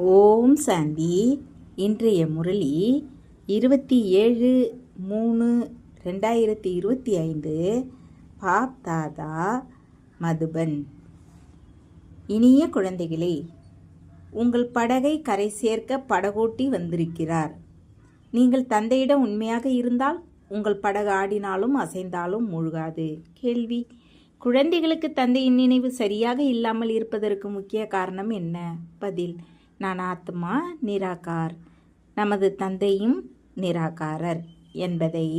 ஓம் சாந்தி. இன்றைய முரளி 27/3/2025. பாப் தாதா, மதுபன். இனிய குழந்தைகளே, உங்கள் படகை கரை சேர்க்க படகோட்டி வந்திருக்கிறார். நீங்கள் தந்தையிடம் உண்மையாக இருந்தால் உங்கள் படகு ஆடினாலும் அசைந்தாலும் மூழ்காது. கேள்வி: குழந்தைகளுக்கு தந்தையின் நினைவு சரியாக இல்லாமல் இருப்பதற்கு முக்கிய காரணம் என்ன? பதில்: நான் ஆத்மா, நிராகார். நமது தந்தையும் நிராகாரர் என்பதை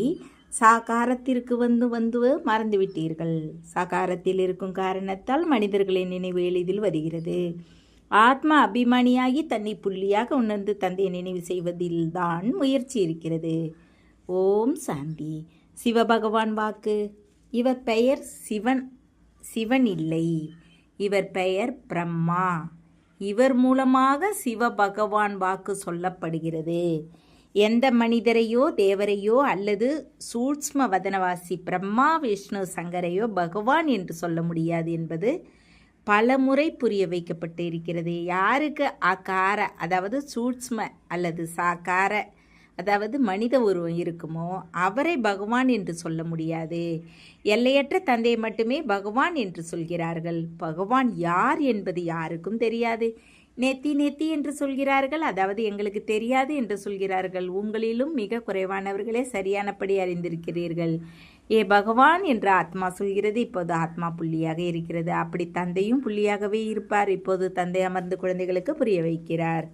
சாகாரத்திற்கு வந்து மறந்துவிட்டீர்கள். சாகாரத்தில் இருக்கும் காரணத்தால் மனிதர்களின் நினைவு எளிதில் வருகிறது. ஆத்மா அபிமானியாகி தன்னை புள்ளியாக உணர்ந்து தந்தையை நினைவு செய்வதில்தான் முயற்சி இருக்கிறது. ஓம் சாந்தி. சிவபகவான் வாக்கு: இவர் பெயர் சிவன் இல்லை, இவர் பெயர் பிரம்மா. இவர் மூலமாக சிவபகவான் வாக்கு சொல்லப்படுகிறது. எந்த மனிதரையோ தேவரையோ அல்லது சூட்ச்ம வதனவாசி பிரம்மா விஷ்ணு சங்கரையோ பகவான் என்று சொல்ல முடியாது என்பது பல முறை புரிய வைக்கப்பட்டு இருக்கிறது. யாருக்கு ஆகார அதாவது சூட்ச்ம அல்லது சாகார அதாவது மனித உருவம் இருக்குமோ அவரை பகவான் என்று சொல்ல முடியாது. எல்லையற்ற தந்தையை மட்டுமே பகவான் என்று சொல்கிறார்கள். பகவான் யார் என்பது யாருக்கும் தெரியாது. நெத்தி என்று சொல்கிறார்கள், அதாவது எங்களுக்கு தெரியாது என்று சொல்கிறார்கள். உங்களிலும் மிக குறைவானவர்களே சரியானபடி அறிந்திருக்கிறீர்கள். பகவான் என்று ஆத்மா சொல்கிறது. இப்போது ஆத்மா புள்ளியாக இருக்கிறது. அப்படி தந்தையும் புள்ளியாகவே இருப்பார். இப்போது தந்தை அமர்ந்து குழந்தைகளுக்கு புரிய வைக்கிறார்.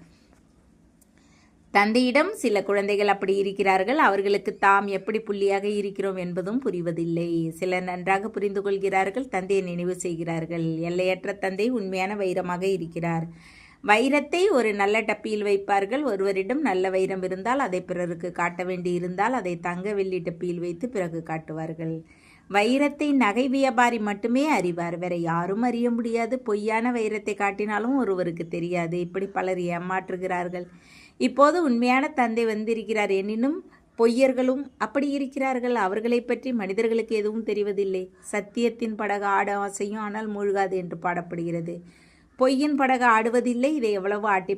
தந்தையிடம் சில குழந்தைகள் அப்படி இருக்கிறார்கள். அவர்களுக்கு தாம் எப்படி புள்ளியாக இருக்கிறோம் என்பதும் புரிவதில்லை. சிலர் நன்றாக புரிந்து கொள்கிறார்கள், தந்தையை நினைவு செய்கிறார்கள். எல்லையற்ற தந்தை உண்மையான வைரமாக இருக்கிறார். வைரத்தை ஒரு நல்ல டப்பியில் வைப்பார்கள். ஒருவரிடம் நல்ல வைரம் இருந்தால் அதை பிறருக்கு காட்ட வேண்டி இருந்தால் அதை தங்க வெள்ளி டப்பியில் வைத்து பிறகு காட்டுவார்கள். வைரத்தை நகை வியாபாரி மட்டுமே அறிவார், வேற யாரும் அறிய முடியாது. பொய்யான வைரத்தை காட்டினாலும் ஒருவருக்கு தெரியாது. இப்படி பலர் ஏமாற்றுகிறார்கள். இப்போது உண்மையான தந்தை வந்திருக்கிறார். எனினும் பொய்யர்களும் அப்படி இருக்கிறார்கள். அவர்களை பற்றி மனிதர்களுக்கு எதுவும் தெரிவதில்லை. சத்தியத்தின் படகு ஆட ஆசையும் ஆனால் மூழ்காது என்று பாடப்படுகிறது. பொய்யின் படகு ஆடுவதில்லை. இதை எவ்வளவு ஆட்டி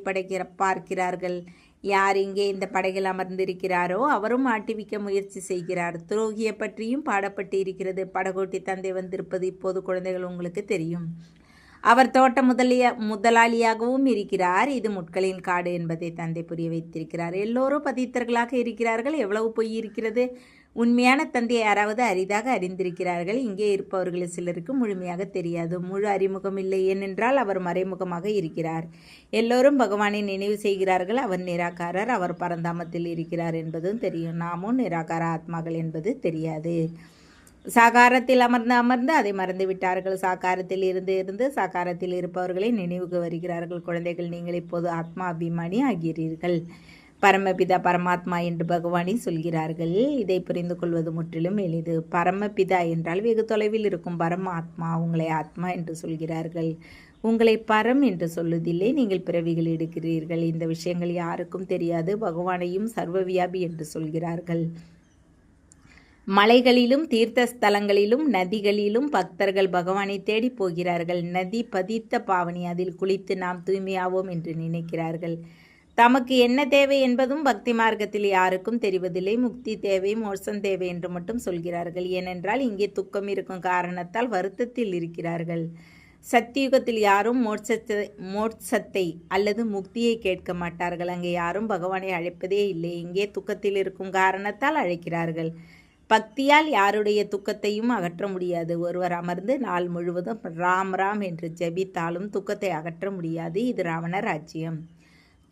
பார்க்கிறார்கள். யார் இங்கே இந்த படகில் அமர்ந்திருக்கிறாரோ அவரும் ஆட்டிவிக்க முயற்சி செய்கிறார். துரோகியை பற்றியும் பாடப்பட்டு இருக்கிறது. படகோட்டி தந்தை வந்திருப்பது இப்போது குழந்தைகள் உங்களுக்கு தெரியும். அவர் தோட்ட முதலாளியாகவும் இருக்கிறார். இது முட்களின் காடு என்பதை தந்தை புரிய வைத்திருக்கிறார். எல்லோரும் பதித்தர்களாக இருக்கிறார்கள். எவ்வளவு பொய் இருக்கிறது. உண்மையான தந்தையை யாராவது அரிதாக அறிந்திருக்கிறார்கள். இங்கே இருப்பவர்கள் சிலருக்கு முழுமையாக தெரியாது. முழு அறிமுகம் இல்லை, ஏனென்றால் அவர் மறைமுகமாக இருக்கிறார். எல்லோரும் பகவானை நினைவு செய்கிறார்கள். அவர் நிராகாரர், அவர் பரந்தாமத்தில் இருக்கிறார் என்பதும் தெரியும். நாமும் நிராகார ஆத்மாக்கள் என்பது தெரியாது. சாகாரத்தில் அமர்ந்து அதை மறந்து விட்டார்கள். சாகாரத்தில் இருந்து சாகாரத்தில் இருப்பவர்களை நினைவுக்கு வருகிறார்கள். குழந்தைகள், நீங்கள் இப்போது ஆத்மா அபிமானி ஆகிறீர்கள். பரமபிதா பரமாத்மா என்று பகவானே சொல்கிறார்கள். இதை புரிந்து கொள்வது முற்றிலும் எளிது. பரமபிதா என்றால் வெகு தொலைவில் இருக்கும் பரமாத்மா. உங்களை ஆத்மா என்று சொல்கிறார்கள். உங்களை பரம் என்று சொல்லுவதில்லை. நீங்கள் பிறவிகள் எடுக்கிறீர்கள். இந்த விஷயங்கள் யாருக்கும் தெரியாது. பகவானையும் சர்வவியாபி என்று சொல்கிறார்கள். மலைகளிலும் தீர்த்த ஸ்தலங்களிலும் நதிகளிலும் பக்தர்கள் பகவானை தேடி போகிறார்கள். நதி பதித்த பாவனி, அதில் குளித்து நாம் தூய்மையாவோம் என்று நினைக்கிறார்கள். தமக்கு என்ன தேவை என்பதும் பக்தி மார்க்கத்தில் யாருக்கும் தெரிவதில்லை. முக்தி தேவை, மோட்சம் தேவை என்று மட்டும் சொல்கிறார்கள். ஏனென்றால் இங்கே துக்கம் இருக்கும் காரணத்தால் வருத்தத்தில் இருக்கிறார்கள். சத்தியுகத்தில் யாரும் மோட்சத்தை அல்லது முக்தியை கேட்க மாட்டார்கள். அங்கே யாரும் பகவானை அழைப்பதே இல்லை. இங்கே துக்கத்தில் இருக்கும் காரணத்தால் அழைக்கிறார்கள். பக்தியால் யாருடைய துக்கத்தையும் அகற்ற முடியாது. ஒருவர் அமர்ந்து நாள் முழுவதும் ராம் ராம் என்று ஜெபித்தாலும் துக்கத்தை அகற்ற முடியாது. இது ராவண ராஜ்யம்.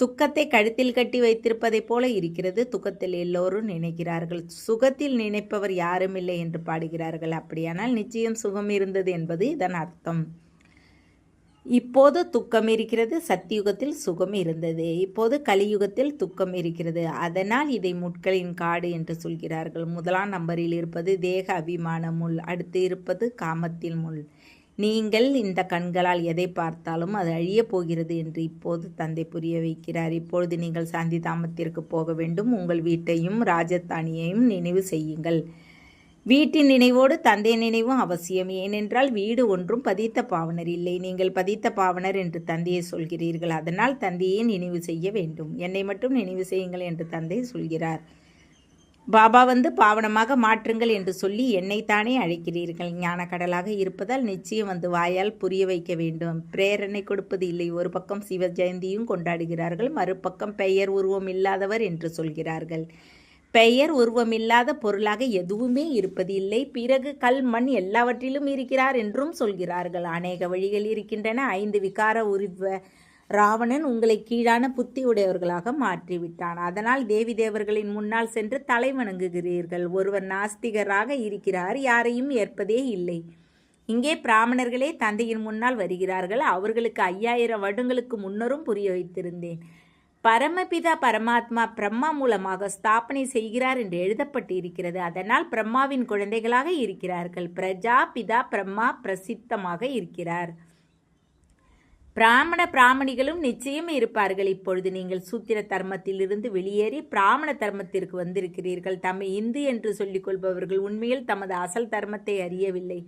துக்கத்தை கழுத்தில் கட்டி வைத்திருப்பதைப் போல இருக்கிறது. துக்கத்தில் எல்லோரும் நினைக்கிறார்கள். சுகத்தில் நினைப்பவர் யாரும் இல்லை என்று பாடுகிறார்கள். அப்படியானால் நிச்சயம் சுகம் இருந்தது என்பது இதன் அர்த்தம். இப்போது துக்கம் இருக்கிறது. சத்தியுகத்தில் சுகம் இருந்தது. இப்போது கலியுகத்தில் துக்கம் இருக்கிறது. அதனால் இதை முட்களின் காடு என்று சொல்கிறார்கள். முதலாம் நம்பரில் இருப்பது தேக அபிமான முள், அடுத்து இருப்பது காமத்தில் முள். நீங்கள் இந்த கண்களால் எதை பார்த்தாலும் அது அழியப் போகிறது என்று இப்போது தந்தை புரிய வைக்கிறார். இப்பொழுது நீங்கள் சாந்தி தாமத்திற்கு போக வேண்டும். உங்கள் வீட்டையும் ராஜதானியையும் நினைவு செய்யுங்கள். வீட்டின் நினைவோடு தந்தை நினைவும் அவசியம். ஏனென்றால் வீடு ஒன்றும் பதித்த பாவனர் இல்லை. நீங்கள் பதித்த பாவனர் என்று தந்தையை சொல்கிறீர்கள். அதனால் தந்தையை நினைவு செய்ய வேண்டும். என்னை மட்டும் நினைவு செய்யுங்கள் என்று தந்தை சொல்கிறார். பாபா வந்து பாவனமாக மாற்றுங்கள் என்று சொல்லி என்னைத்தானே அழைக்கிறீர்கள். ஞானக்கடலாக இருப்பதால் நிச்சயம் வந்து வாயால் புரிய வைக்க வேண்டும். பிரேரணை கொடுப்பது இல்லை. ஒரு பக்கம் சிவ ஜெயந்தியும் கொண்டாடுகிறார்கள், மறுபக்கம் பெயர் உருவம் இல்லாதவர் என்று சொல்கிறார்கள். பெயர் உருவமில்லாத பொருளாக எதுவுமே இருப்பது இல்லை. பிறகு கல் மண் எல்லாவற்றிலும் இருக்கிறார் என்றும் சொல்கிறார்கள். அநேக வழிகள் இருக்கின்றன. 5 விகார உருவ ராவணன் உங்களை கீழான புத்தி உடையவர்களாக மாற்றிவிட்டான். அதனால் தேவி தேவர்களின் முன்னால் சென்று தலை வணங்குகிறீர்கள். ஒருவர் நாஸ்திகராக இருக்கிறார், யாரையும் ஏற்பதே இல்லை. இங்கே பிராமணர்களே தந்தையின் முன்னால் வருகிறார்கள். அவர்களுக்கு 5000 வருடங்களுக்கு முன்னரும் புரிய வைத்திருந்தேன். பரமபிதா பரமாத்மா பிரம்மா மூலமாக ஸ்தாபனை செய்கிறார் என்று எழுதப்பட்டு இருக்கிறது. அதனால் பிரம்மாவின் குழந்தைகளாக இருக்கிறார்கள். பிரஜா பிதா பிரம்மா பிரசித்தமாக இருக்கிறார். பிராமணிகளும் நிச்சயம் இருப்பார்கள். இப்பொழுது நீங்கள் சூத்திர தர்மத்திலிருந்து வெளியேறி பிராமண தர்மத்திற்கு வந்திருக்கிறீர்கள். தம்மை இந்து என்று சொல்லிக் கொள்பவர்கள் உண்மையில் தமது அசல் தர்மத்தை அறியவில்லை.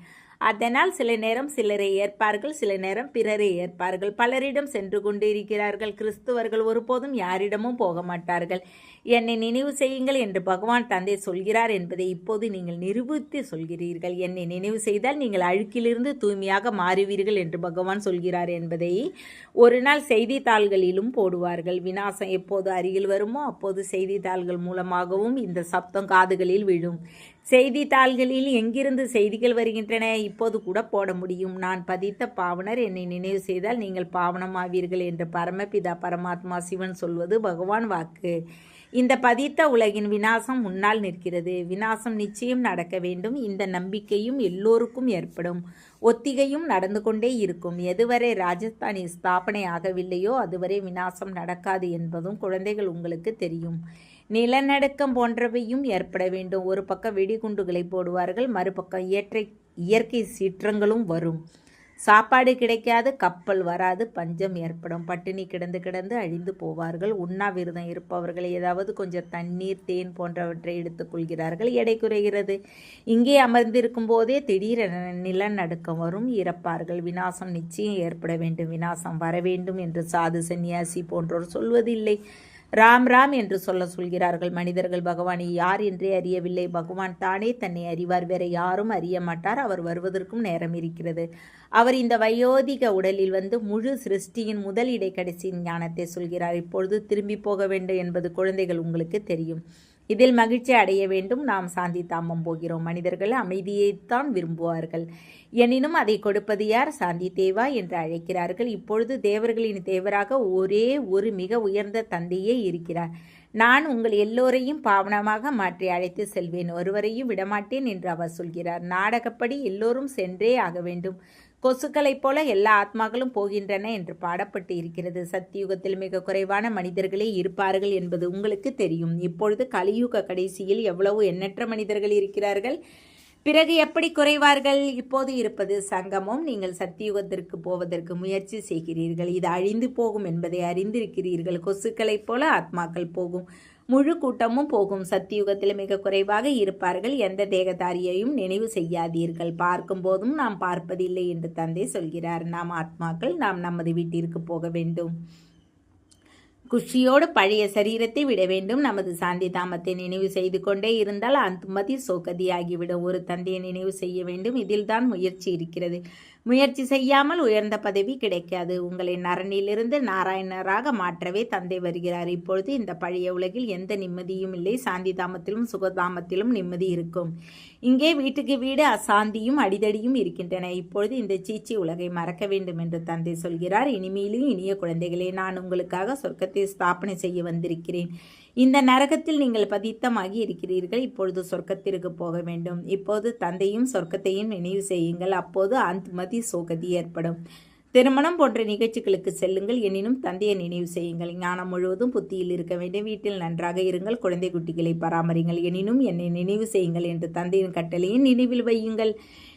அதனால் சில நேரம் சிலரை ஏற்பார்கள், சில நேரம் பிறரை ஏற்பார்கள். பலரிடம் சென்று கொண்டு இருக்கிறார்கள். கிறிஸ்துவர்கள் ஒருபோதும் யாரிடமும் போக மாட்டார்கள். என்னை நினைவு செய்யுங்கள் என்று பகவான் தந்தை சொல்கிறார் என்பதை இப்போது நீங்கள் நிரூபித்து சொல்கிறீர்கள். என்னை நினைவு செய்தால் நீங்கள் அழுக்கிலிருந்து தூய்மையாக மாறுவீர்கள் என்று பகவான் சொல்கிறார் என்பதை ஒரு நாள் செய்தித்தாள்களிலும் போடுவார்கள். விநாசம் எப்போது அருகில் வருமோ அப்போது செய்தித்தாள்கள் மூலமாகவும் இந்த சப்தம் காதுகளில் விழும். செய்தித்தாள்களில் எங்கிருந்து செய்திகள் வருகின்றன? இப்போது கூட போட முடியும். நான் பதித்த பாவனர், என்னை நினைவு செய்தால் நீங்கள் பாவனமாவீர்கள் என்று பரமபிதா பரமாத்மா சிவன் சொல்வது பகவான் வாக்கு. இந்த பதித்த உலகின் விநாசம் முன்னால் நிற்கிறது. விநாசம் நிச்சயம் நடக்க வேண்டும். இந்த நம்பிக்கையும் எல்லோருக்கும் ஏற்படும். ஒத்திகையும் நடந்து கொண்டே இருக்கும். எதுவரை ராஜஸ்தானி ஸ்தாபனை ஆகவில்லையோ அதுவரை விநாசம் நடக்காது என்பதும் குழந்தைகள் உங்களுக்கு தெரியும். நிலநடுக்கம் போன்றவையும் ஏற்பட வேண்டும். ஒரு பக்கம் வெடிகுண்டுகளை போடுவார்கள், மறுபக்கம் இயற்கை சீற்றங்களும் வரும். சாப்பாடு கிடைக்காது, கப்பல் வராது, பஞ்சம் ஏற்படும். பட்டினி கிடந்து அழிந்து போவார்கள். உண்ணாவிரதம் இருப்பவர்கள் ஏதாவது கொஞ்சம் தண்ணீர், தேன் போன்றவற்றை எடுத்துக்கொள்கிறார்கள். எடை குறைகிறது. இங்கே அமர்ந்திருக்கும் போதே திடீரென நிலநடுக்கம் வரும், இறப்பார்கள். விநாசம் நிச்சயம் ஏற்பட வேண்டும். விநாசம் வர வேண்டும் என்று சாது சன்னியாசி போன்றோர் சொல்வதில்லை. ராம் ராம் என்று சொல்கிறார்கள். மனிதர்கள் பகவானை யார் என்றே அறியவில்லை. பகவான் தானே தன்னை அறிவார். வேற யாரும் அறிய மாட்டார். அவர் வருவதற்கும் நேரம் இருக்கிறது. அவர் இந்த வயோதிக உடலில் வந்து முழு சிருஷ்டியின் முதல் இடைக்கடைசியின் ஞானத்தை சொல்கிறார். இப்பொழுது திரும்பி போக வேண்டும் என்பது குழந்தைகள் உங்களுக்கு தெரியும். இதில் மகிழ்ச்சி அடைய வேண்டும். நாம் சாந்தி தாமம் போகிறோம். மனிதர்கள் அமைதியைத்தான் விரும்புவார்கள். எனினும் அதை கொடுப்பது யார்? சாந்தி தேவா என்று அழைக்கிறார்கள். இப்பொழுது தேவர்களின் தேவராக ஒரே ஒரு மிக உயர்ந்த தந்தையே இருக்கிறார். நான் உங்கள் எல்லோரையும் பாவனமாக மாற்றி அழைத்து செல்வேன். ஒருவரையும் விடமாட்டேன் என்று அவர் சொல்கிறார். நாடகப்படி எல்லோரும் சென்றே ஆக வேண்டும். கொசுக்களைப் போல எல்லா ஆத்மாக்களும் போகின்றன என்று பாடப்பட்டு இருக்கிறது. சத்தியுகத்தில் மிக குறைவான மனிதர்களே இருப்பார்கள் என்பது உங்களுக்கு தெரியும். இப்பொழுது கலியுக கடைசியில் எவ்வளவு எண்ணற்ற மனிதர்கள் இருக்கிறார்கள். பிறகு எப்படி குறைவார்கள்? இப்போது இருப்பது சங்கமம். நீங்கள் சத்தியுகத்திற்கு போவதற்கு முயற்சி செய்கிறீர்கள். இது அழிந்து போகும் என்பதை அறிந்திருக்கிறீர்கள். கொசுக்களைப் போல ஆத்மாக்கள் போகும். முழு கூட்டமும் போகும். சத்தியுகத்தில் மிக குறைவாக இருப்பார்கள். எந்த தேகதாரியையும் நினைவு செய்யாதீர்கள். பார்க்கும் போதும் நாம் பார்ப்பதில்லை என்று தந்தை சொல்கிறார். நாம் ஆத்மாக்கள், நாம் நமது வீட்டிற்கு போக வேண்டும். குஷியோடு பழைய சரீரத்தை விட வேண்டும். நமது சாந்தி தாமத்தை நினைவு செய்து கொண்டே இருந்தால் அந்துமதி சோகதியாகிவிடும். ஒரு தந்தையை நினைவு செய்ய வேண்டும். இதில்தான் முயற்சி இருக்கிறது. முயற்சி செய்யாமல் உயர்ந்த பதவி கிடைக்காது. உங்களை நரனிலிருந்து நாராயணராக மாற்றவே தந்தை வருகிறார். இப்பொழுது இந்த பழைய உலகில் எந்த நிம்மதியும் இல்லை. சாந்தி தாமத்திலும் சுகதாமத்திலும் நிம்மதி இருக்கும். இங்கே வீட்டுக்கு வீடு அசாந்தியும் அடிதடியும் இருக்கின்றன. இப்பொழுது இந்த சீச்சி உலகை மறக்க வேண்டும் என்று தந்தை சொல்கிறார். இனிமேலும் இனிய குழந்தைகளே, நான் உங்களுக்காக சொர்க்கத்தை ஸ்தாபனை செய்ய வந்திருக்கிறேன். இந்த நரகத்தில் நீங்கள் பதித்தமாகி இருக்கிறீர்கள். இப்பொழுது சொர்க்கத்திற்கு போக வேண்டும். இப்போது தந்தையும் சொர்க்கத்தையும் நினைவு செய்யுங்கள். அப்போது அந்த்மதி சோகதி ஏற்படும். திருமணம் போன்ற நிகழ்ச்சிகளுக்கு செல்லுங்கள். எனினும் தந்தையை நினைவு செய்யுங்கள். ஞானம் முழுவதும் புத்தியில் இருக்க வேண்டும். வீட்டில் நன்றாக இருங்கள். குழந்தை குட்டிகளை பராமரிங்கள். எனினும் என்னை நினைவு செய்யுங்கள் என்று தந்தையின் கட்டளையை நினைவில் வையுங்கள்.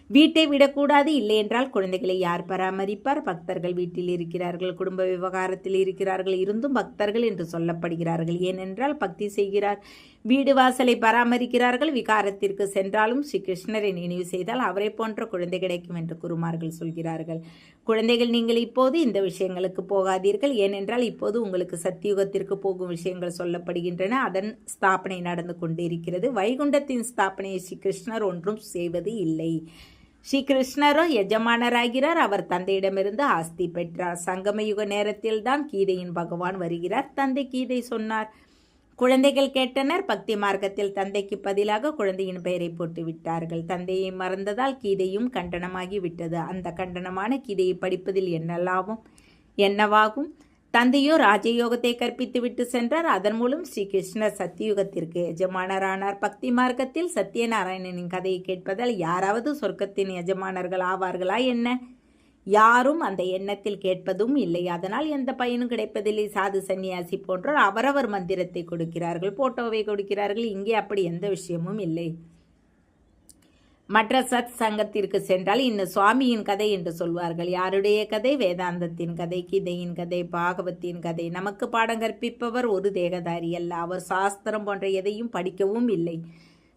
வீட்டை விடக்கூடாது, இல்லையென்றால் குழந்தைகளை யார் பராமரிப்பார்? பக்தர்கள் வீட்டில் இருக்கிறார்கள், குடும்ப விவகாரத்தில் இருக்கிறார்கள், இருந்தும் பக்தர்கள் என்று சொல்லப்படுகிறார்கள். ஏனென்றால் பக்தி செய்கிறார், வீடு வாசலை பராமரிக்கிறார்கள். விகாரத்திற்கு சென்றாலும் ஸ்ரீ கிருஷ்ணரை நினைவு செய்தால் அவரை போன்ற குழந்தை கிடைக்கும் என்று குருமார்கள் சொல்கிறார்கள். குழந்தைகள், நீங்கள் இப்போது இந்த விஷயங்களுக்கு போகாதீர்கள். ஏனென்றால் இப்போது உங்களுக்கு சத்தியுகத்திற்கு போகும் விஷயங்கள் சொல்லப்படுகின்றன. அதன் ஸ்தாபனை நடந்து கொண்டிருக்கிறது. வைகுண்டத்தின் ஸ்தாபனையை ஸ்ரீ கிருஷ்ணர் ஒன்றும் செய்வது இல்லை. ஸ்ரீ கிருஷ்ணரோ எஜமானராகிறார். அவர் தந்தையிடமிருந்து ஆஸ்தி பெற்றார். சங்கமயுக நேரத்தில் தான் கீதையின் பகவான் வருகிறார். தந்தை கீதை சொன்னார். குழந்தைகள் கேட்டனர். பக்தி மார்க்கத்தில் தந்தைக்கு பதிலாக குழந்தையின் பெயரை போட்டு விட்டார்கள். தந்தையை மறந்ததால் கீதையும் கண்டனமாகி விட்டது. அந்த கண்டனமான கீதையை படிப்பதில் என்னவாகும்? தந்தையோ ராஜயோகத்தை கற்பித்து விட்டு சென்றார். அதன் மூலம் ஸ்ரீ கிருஷ்ணர் சத்தியுகத்திற்கு எஜமானரானார். பக்தி மார்க்கத்தில் சத்யநாராயணனின் கதையை கேட்பதால் யாராவது சொர்க்கத்தின் எஜமானர்கள் ஆவார்களா என்ன? யாரும் அந்த எண்ணத்தில் கேட்பதும் இல்லை. அதனால் எந்த பயனும் கிடைப்பதில்லை. சாது சன்னியாசி போன்றோர் அவரவர் மந்திரத்தை கொடுக்கிறார்கள், போட்டோவை கொடுக்கிறார்கள். இங்கே அப்படி எந்த விஷயமும் இல்லை. மற்ற சத் சங்கத்திற்கு சென்றால் இன்னும் சுவாமியின் கதை என்று சொல்வார்கள். யாருடைய கதை? வேதாந்தத்தின் கதை, கீதையின் கதை, பாகவத்தின் கதை. நமக்கு பாடம் கற்பிப்பவர் ஒரு தேகதாரி அல்ல. அவர் சாஸ்திரம் போன்ற எதையும் படிக்கவும் இல்லை.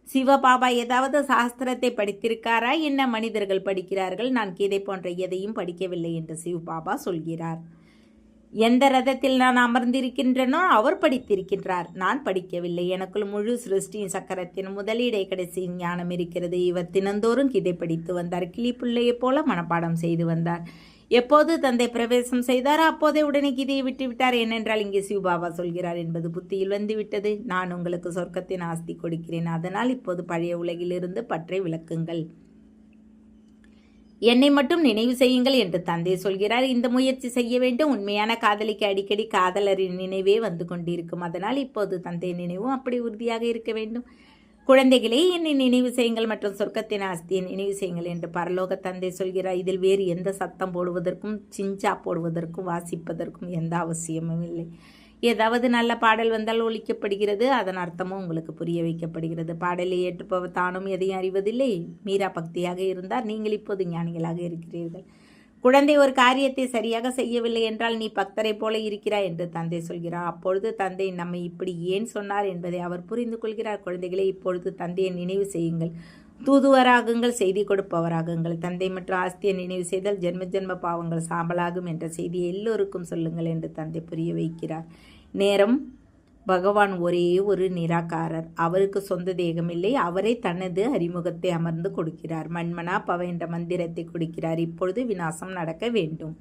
சிவபாபா ஏதாவது சாஸ்திரத்தை படித்திருக்காரா என்ன? மனிதர்கள் படிக்கிறார்கள். நான் கீதை போன்ற எதையும் படிக்கவில்லை என்று சிவபாபா சொல்கிறார். எந்த ரதத்தில் நான் அமர்ந்திருக்கின்றனோ அவர் படித்திருக்கின்றார். நான் படிக்கவில்லை. எனக்குள் முழு சிருஷ்டியின் சக்கரத்தின் முதலீடை கடைசி ஞானம் இருக்கிறது. இவர் தினந்தோறும் கீதை படித்து வந்தார். கிளி பிள்ளையைப் போல மனப்பாடம் செய்து வந்தார். எப்போது தந்தை பிரவேசம் செய்தாரோ அப்போதே உடனே கீதையை விட்டுவிட்டார். ஏனென்றால் இங்கே சிவபாபா சொல்கிறார் என்பது புத்தியில் வந்துவிட்டது. நான் உங்களுக்கு சொர்க்கத்தின் ஆஸ்தி கொடுக்கிறேன். அதனால் இப்போது பழைய உலகிலிருந்து பற்றை விளக்குங்கள், என்னை மட்டும் நினைவு செய்யுங்கள் என்று தந்தை சொல்கிறார். இந்த முயற்சி செய்ய வேண்டும். உண்மையான காதலிக்கு அடிக்கடி காதலரின் நினைவே வந்து கொண்டிருக்கும். அதனால் இப்போது தந்தை நினைவும் அப்படி உறுதியாக இருக்க வேண்டும். குழந்தைகளே, என்னை நினைவு செய்யுங்கள் மற்றும் சொர்க்கத்தின் ஆஸ்தியை நினைவு செய்யுங்கள் என்று பரலோக தந்தை சொல்கிறார். இதில் வேறு எந்த சத்தம் போடுவதற்கும் சிஞ்சா போடுவதற்கும் வாசிப்பதற்கும் எந்த அவசியமும் இல்லை. ஏதாவது நல்ல பாடல் வந்தால் ஒழிக்கப்படுகிறது. அதன் அர்த்தமும் உங்களுக்கு புரிய வைக்கப்படுகிறது. பாடலை ஏற்றுப்பவர் தானும் எதையும் அறிவதில்லை. மீரா பக்தியாக இருந்தார். நீங்கள் இப்போது ஞானிகளாக இருக்கிறீர்கள். குழந்தை ஒரு காரியத்தை சரியாக செய்யவில்லை என்றால் நீ பக்தரை போல இருக்கிறாய் என்று தந்தை சொல்கிறார். அப்பொழுது தந்தை நம்மை இப்படி ஏன் சொன்னார் என்பதை அவர் புரிந்து கொள்கிறார். குழந்தைகளே, இப்பொழுது தந்தையை நினைவு செய்யுங்கள். தூதுவராகுங்கள், செய்தி கொடுப்பவராகுங்கள். தந்தை மற்றும் ஆஸ்தியை நினைவு செய்தால் ஜென்ம ஜென்ம பாவங்கள் சாம்பலாகும் என்ற செய்தியை எல்லோருக்கும் சொல்லுங்கள் என்று தந்தை புரிய வைக்கிறார். நேரம் பகவான் ஒரே ஒரு நிராகாரர். அவருக்கு சொந்த தேகமில்லை. அவரே தனது அறிமுகத்தை அமர்ந்து கொடுக்கிறார். மன்மனா பவ என்ற மந்திரத்தை கொடுக்கிறார். இப்பொழுது விநாசம் நடக்க வேண்டும்.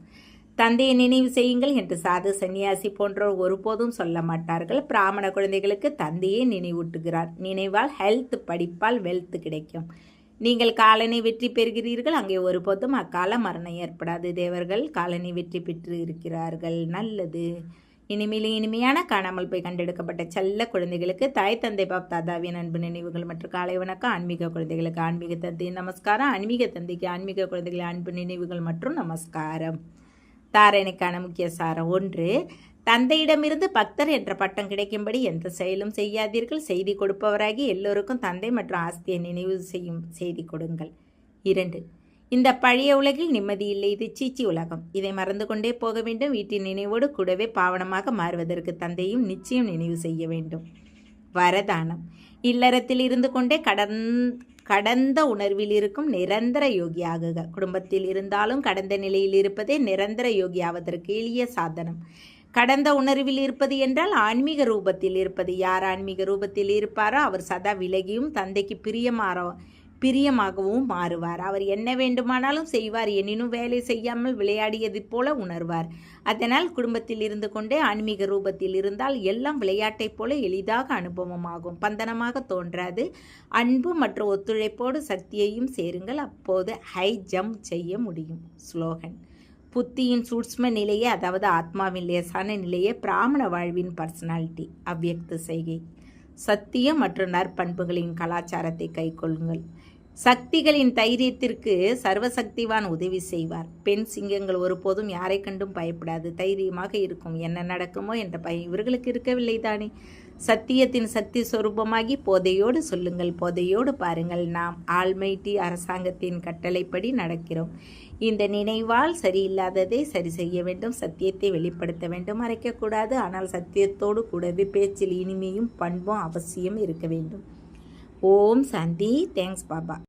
தந்தையை நினைவு செய்யுங்கள் என்று சாது சன்னியாசி போன்றோர் ஒருபோதும் சொல்ல மாட்டார்கள். பிராமண குழந்தைகளுக்கு தந்தையே நினைவூட்டுகிறார். நினைவால் ஹெல்த், படிப்பால் வெல்த் கிடைக்கும். நீங்கள் காலனை வெற்றி பெறுகிறீர்கள். அங்கே ஒருபோதும் அக்கால மரணம் ஏற்படாது. தேவர்கள் காலனை வெற்றி பெற்று இருக்கிறார்கள். நல்லது. இனிமையான காணாமல் போய் கண்டெடுக்கப்பட்ட செல்ல குழந்தைகளுக்கு தாய் தந்தை பாப் தாதாவின் அன்பு நினைவுகள் மற்றும் காலை வணக்கம். ஆன்மீக குழந்தைகளுக்கு ஆன்மீக தந்தையின் நமஸ்காரம். ஆன்மீக தந்தைக்கு ஆன்மீக குழந்தைகளின் அன்பு நினைவுகள் மற்றும் நமஸ்காரம். தாரணைக்கான முக்கிய சாரம். 1. தந்தையிடமிருந்து பக்தர் என்ற பட்டம் கிடைக்கும்படி எந்த செயலும் செய்யாதீர்கள். செய்தி கொடுப்பவராகி எல்லோருக்கும் தந்தை மற்றும் ஆஸ்தியை நினைவு செய்யும் செய்தி கொடுங்கள். 2. இந்த பழைய உலகில் நிம்மதி இல்லை. இது சீச்சி உலகம். இதை மறந்து கொண்டே போக வேண்டும். வீட்டின் நினைவோடு கூடவே பாவனமாக மாறுவதற்கு தந்தையும் நிச்சயம் நினைவு செய்ய வேண்டும். வரதானம். இல்லறத்தில் இருந்து கொண்டே கடந்த உணர்வில் இருக்கும் நிரந்தர யோகி ஆகுக. குடும்பத்தில் இருந்தாலும் கடந்த நிலையில் இருப்பதே நிரந்தர யோகி ஆவதற்கு எளிய சாதனம். கடந்த உணர்வில் இருப்பது என்றால் ஆன்மீக ரூபத்தில் இருப்பது. யார் ஆன்மீக ரூபத்தில் இருப்பாரோ அவர் சதா விலகியும் தந்தைக்கு பிரியமாகவும் மாறுவார். அவர் என்ன வேண்டுமானாலும் செய்வார். எனினும் வேலை செய்யாமல் விளையாடியது போல உணர்வார். அதனால் குடும்பத்தில் இருந்து கொண்டே ஆன்மீக ரூபத்தில் இருந்தால் எல்லாம் விளையாட்டைப் போல எளிதாக அனுபவமாகும். பந்தனமாக தோன்றாது. அன்பு மற்றும் ஒத்துழைப்போடு சக்தியையும் சேருங்கள். அப்போது ஹை ஜம்ப் செய்ய முடியும். ஸ்லோகன். புத்தியின் சூட்ச்ம நிலையே, அதாவது ஆத்மாவின் லேசான நிலையே பிராமண வாழ்வின் பர்சனாலிட்டி. அவ்வியக்த செய்கை. சத்தியம் மற்றும் நற்பண்புகளின் கலாச்சாரத்தை கைக்கொள்ளுங்கள். சக்திகளின் தைரியத்திற்கு சர்வசக்திவான் உதவி செய்வார். பெண் சிங்கங்கள் ஒருபோதும் யாரை கண்டும் பயப்படாது. தைரியமாக இருக்கும். என்ன நடக்குமோ என்ற பயம் இவர்களுக்கு இருக்கவில்லை தானே. சத்தியத்தின் சக்தி சொரூபமாகி போதையோடு சொல்லுங்கள், போதையோடு பாருங்கள். நாம் ஆல்மைட்டி அரசாங்கத்தின் கட்டளைப்படி நடக்கிறோம். இந்த நினைவால் சரியில்லாததை சரி செய்ய வேண்டும், சத்தியத்தை வெளிப்படுத்த வேண்டும், மறைக்கக்கூடாது. ஆனால் சத்தியத்தோடு கூடவே பேச்சில் இனிமையும் பண்பும் அவசியம் இருக்க வேண்டும். ஓம் சாந்தி. தேங்க்ஸ் பாபா.